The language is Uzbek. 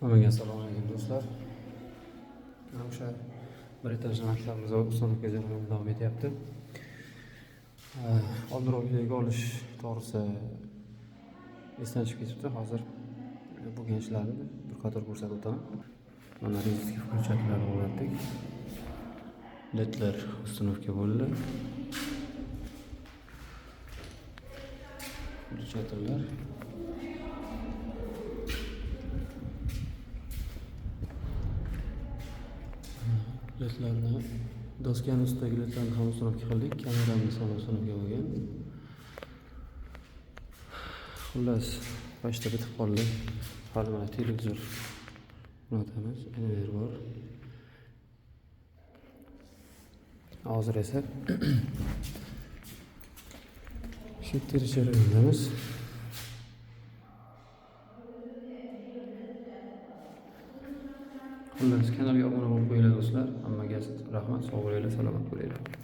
Hammaga assalomu alaykum do'stlar. Mana o'sha bir etajli maktabimiz ustunovka jarayoni davom etyapti. Oldinroq videoga olish to'g'risi esdan chiqib ketibdi. Hozir bo'lgan ishlarni bir qator ko'rsatib o'taman. Mana rezistka включателlarni o'rnatdik. Ledlar ustunovka bo'ldi. Включателlar ledlarni doskani ustidagi ledlarni ham ustunovka qildik. Kameramiz ham ustunovka bo'lgan. Xullas, boshda bitib qoldi. Hali mana televizor o'rnatamiz, inverter bor. Hozir esa shu terish jarayonidamiz. Xullas, kanalga obuna bo'lib qo'yinglar do'stlar. Hammaga rahmat, sog' bo'linglar, salomat bo'linglar.